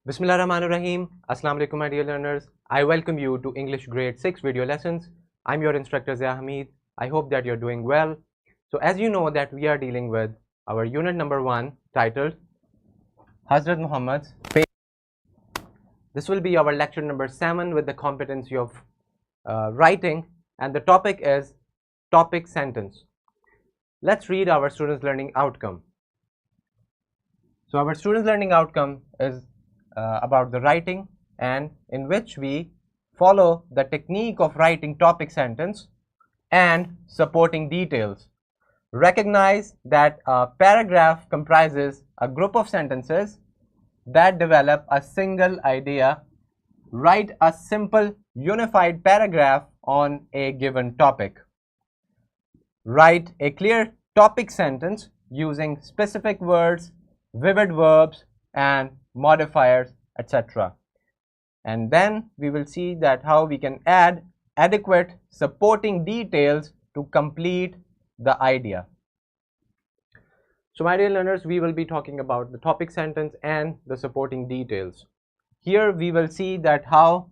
Bismillahirrahmanirrahim. Assalamu alaikum, my dear learners. I welcome you to English Grade 6 video lessons. I'm your instructor Zia Hamid. I hope that you're doing well. So as you know that we are dealing with our unit number 1 titled Hazrat Muhammad's Faith. This will be our lecture number 7 with the competency of writing, and the topic is topic sentence. Let's read our students learning outcome. So our students learning outcome is about the writing, and in which we follow the technique of writing topic sentence and supporting details. Recognize that a paragraph comprises a group of sentences that develop a single idea. Write a simple unified paragraph on a given topic. Write a clear topic sentence using specific words, vivid verbs, and modifiers, etc. And then we will see that how we can add adequate supporting details to complete the idea. So my dear learners, we will be talking about the topic sentence and the supporting details. Here we will see that how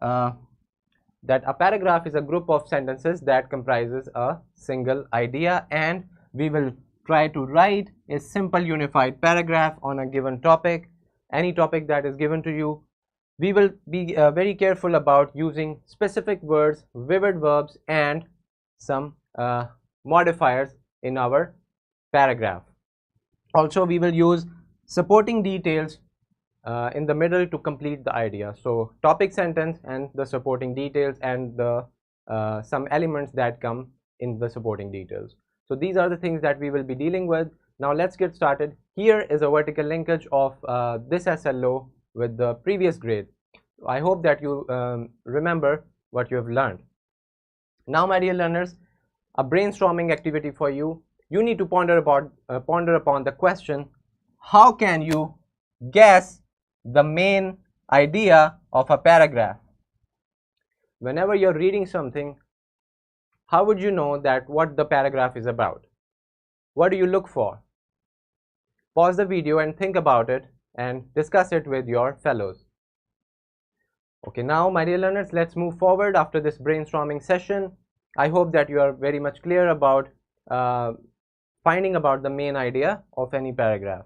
that a paragraph is a group of sentences that comprises a single idea, and we will try to write a simple unified paragraph on a given topic, any topic that is given to you. We will be very careful about using specific words, vivid verbs, and some modifiers in our paragraph. Also, we will use supporting details in the middle to complete the idea. So topic sentence and the supporting details, and the some elements that come in the supporting details. So these are the things that we will be dealing with. Now let's get started. Here is a vertical linkage of this SLO with the previous grade. I hope that you remember what you have learned. Now my dear learners, a brainstorming activity for you. You need to ponder upon the question, how can you guess the main idea of a paragraph? Whenever you're reading something, how would you know that what the paragraph is about? What do you look for? Pause the video and think about it and discuss it with your fellows. Okay, now my dear learners, let's move forward after this brainstorming session. I hope that you are very much clear about finding about the main idea of any paragraph.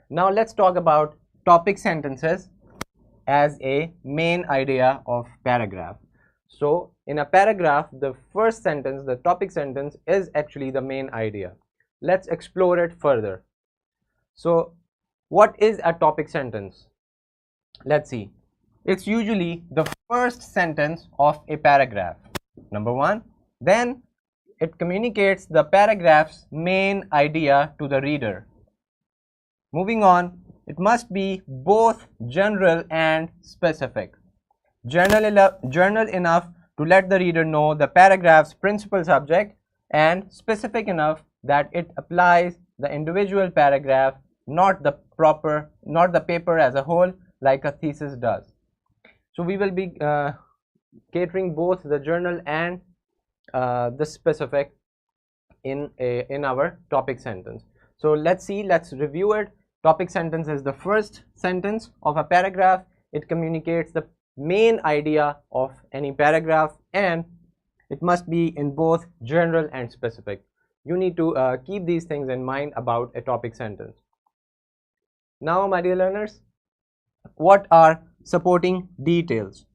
Now let's talk about topic sentences as a main idea of paragraph. So in a paragraph, the first sentence, the topic sentence, is actually the main idea. Let's explore it further. So what is a topic sentence? Let's see. It's usually the first sentence of a paragraph, number one. Then it communicates the paragraph's main idea to the reader. Moving on, it must be both general and specific. General enough to let the reader know the paragraph's principal subject, and specific enough that it applies the individual paragraph, not the paper as a whole, like a thesis does. So we will be catering both the general and the specific in our topic sentence. So let's review it. Topic sentence is the first sentence of a paragraph. It communicates the main idea of any paragraph, and it must be in both general and specific. You need to keep these things in mind about a topic sentence. Now my dear learners, what are supporting details?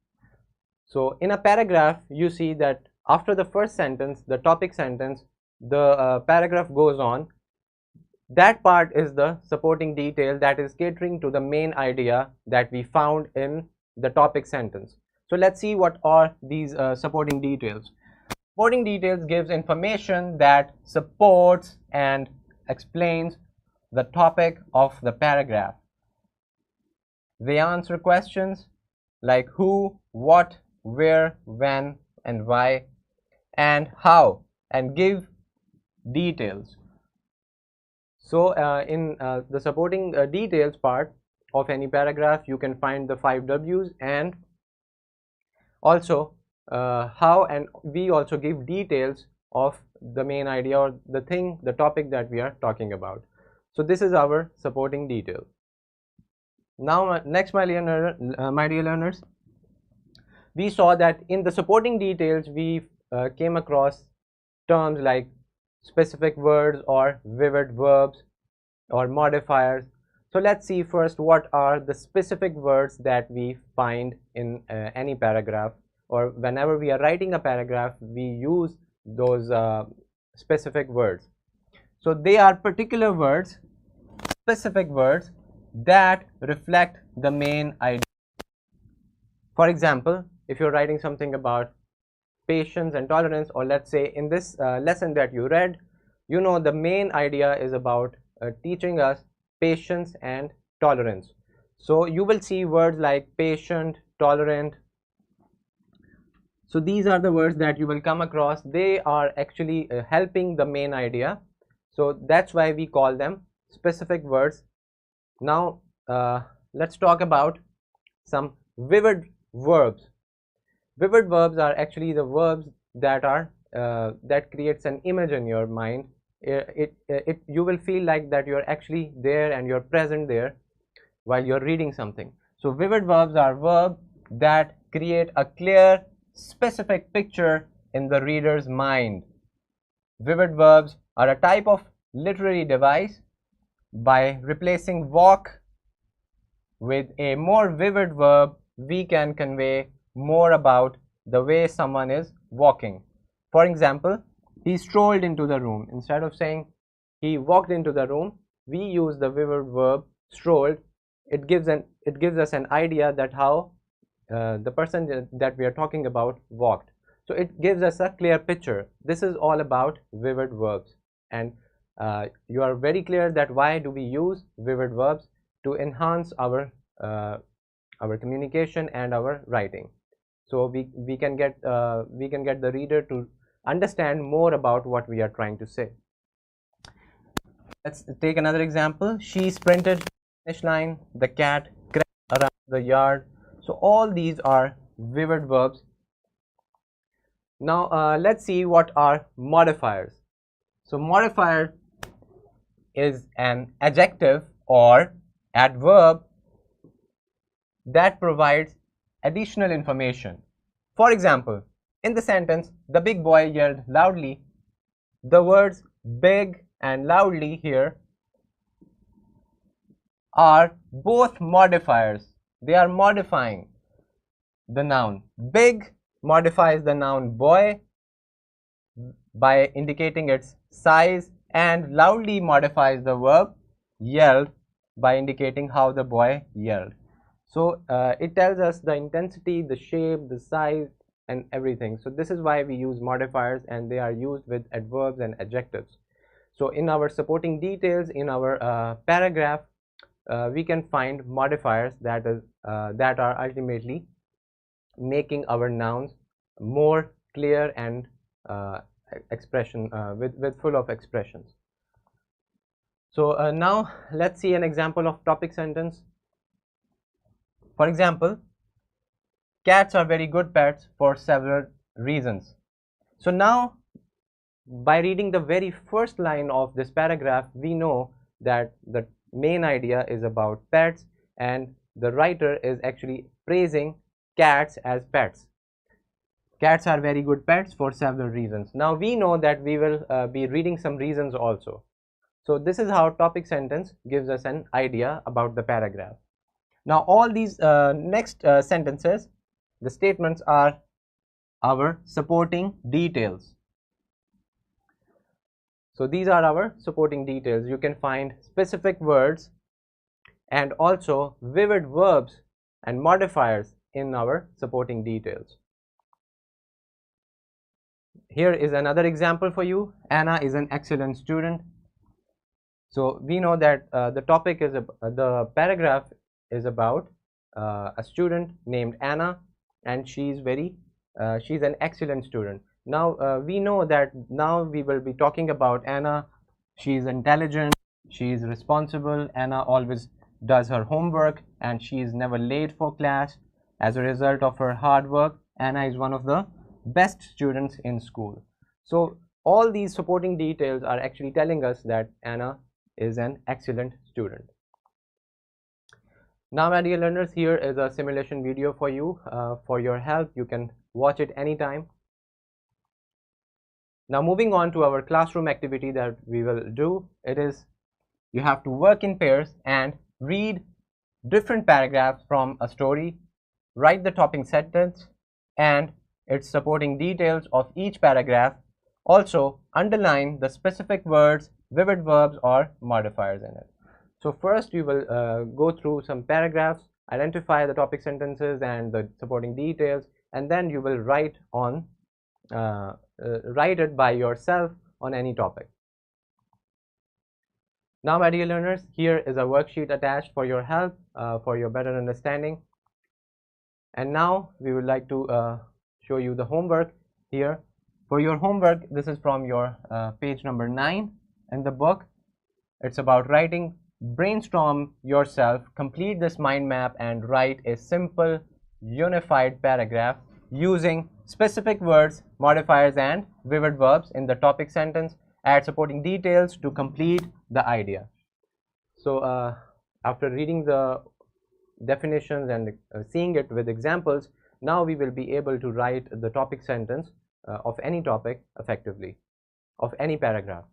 So in a paragraph, you see that after the first sentence, the topic sentence, the paragraph goes on. That part is the supporting detail that is catering to the main idea that we found in the topic sentence. So let's see what are these supporting details. Supporting details gives information that supports and explains the topic of the paragraph. They answer questions like who, what, where, when, and why, and how, and give details. So in the supporting details part of any paragraph, you can find the 5 W's, and also how, and we also give details of the main idea or the topic that we are talking about. So this is our supporting detail. Now next, my dear learners, we saw that in the supporting details we came across terms like specific words or vivid verbs or modifiers. So let's see first what are the specific words that we find in any paragraph, or whenever we are writing a paragraph we use those specific words. So they are particular words, specific words that reflect the main idea. For example, if you're writing something about patience and tolerance, or let's say in this lesson that you read, you know the main idea is about teaching us patience and tolerance. So you will see words like patient, tolerant. So these are the words that you will come across. They are actually helping the main idea. So that's why we call them specific words. Now let's talk about some vivid verbs. Vivid verbs are actually the verbs that are that creates an image in your mind. You will feel like that you're actually there and you're present there while you're reading something. So vivid verbs are verbs that create a clear, specific picture in the reader's mind. Vivid verbs are a type of literary device. By replacing walk with a more vivid verb, we can convey more about the way someone is walking. For example, he strolled into the room. Instead of saying he walked into the room, we use the vivid verb strolled. It gives us an idea that how the person that we are talking about walked. So it gives us a clear picture. This is all about vivid verbs, and you are very clear that why do we use vivid verbs? To enhance our communication and our writing. So we can get the reader to understand more about what we are trying to say. Let's take another example. She sprinted to the finish line. The cat crept around the yard. So all these are vivid verbs. Now let's see what are modifiers. So modifier is an adjective or adverb that provides additional information. For example, in the sentence, the big boy yelled loudly, the words big and loudly here are both modifiers. They are modifying the noun. Big modifies the noun boy by indicating its size, and loudly modifies the verb yelled by indicating how the boy yelled. So it tells us the intensity, the shape, the size, and everything. So this is why we use modifiers, and they are used with adverbs and adjectives. So in our supporting details, in our paragraph, we can find modifiers that are ultimately making our nouns more clear and expression with full of expressions. So now let's see an example of topic sentence. For example, cats are very good pets for several reasons. So now, by reading the very first line of this paragraph, we know that the main idea is about pets, and the writer is actually praising cats as pets. Cats are very good pets for several reasons. Now we know that we will be reading some reasons also. So this is how topic sentence gives us an idea about the paragraph. Now all these next sentences, the statements, are our supporting details. So these are our supporting details. You can find specific words and also vivid verbs and modifiers in our supporting details. Here is another example for you. Anna is an excellent student. So we know that the topic is the paragraph is about a student named Anna, and she's an excellent student. Now we know that now we will be talking about Anna. She is intelligent, she is responsible, Anna always does her homework, and she is never late for class. As a result of her hard work, Anna is one of the best students in school. So all these supporting details are actually telling us that Anna is an excellent student. Now my dear learners, here is a simulation video for you, for your help. You can watch it anytime. Now moving on to our classroom activity that we will do, it is you have to work in pairs and read different paragraphs from a story, write the topping sentence and its supporting details of each paragraph. Also underline the specific words, vivid verbs or modifiers in it. So first you will go through some paragraphs, identify the topic sentences and the supporting details, and then you will write it by yourself on any topic. Now my dear learners, here is a worksheet attached for your help, for your better understanding. And now we would like to show you the homework here. For your homework, this is from your page number 9 in the book. It's about writing. Brainstorm yourself, complete this mind map and write a simple unified paragraph using specific words, modifiers and vivid verbs in the topic sentence. Add supporting details to complete the idea. So after reading the definitions and seeing it with examples, now we will be able to write the topic sentence of any topic effectively, of any paragraph.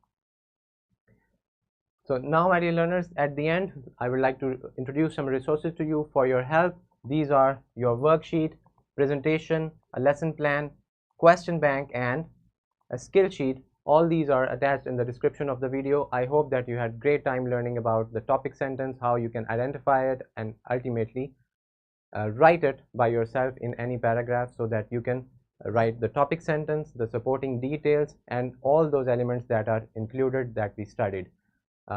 So now my dear learners, at the end I would like to introduce some resources to you for your help. These are your worksheet, presentation, a lesson plan, question bank and a skill sheet. All these are attached in the description of the video. I hope that you had great time learning about the topic sentence, how you can identify it and ultimately write it by yourself in any paragraph so that you can write the topic sentence, the supporting details and all those elements that are included that we studied.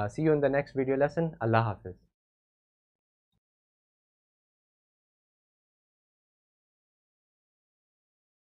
See you in the next video lesson. Allah Hafiz.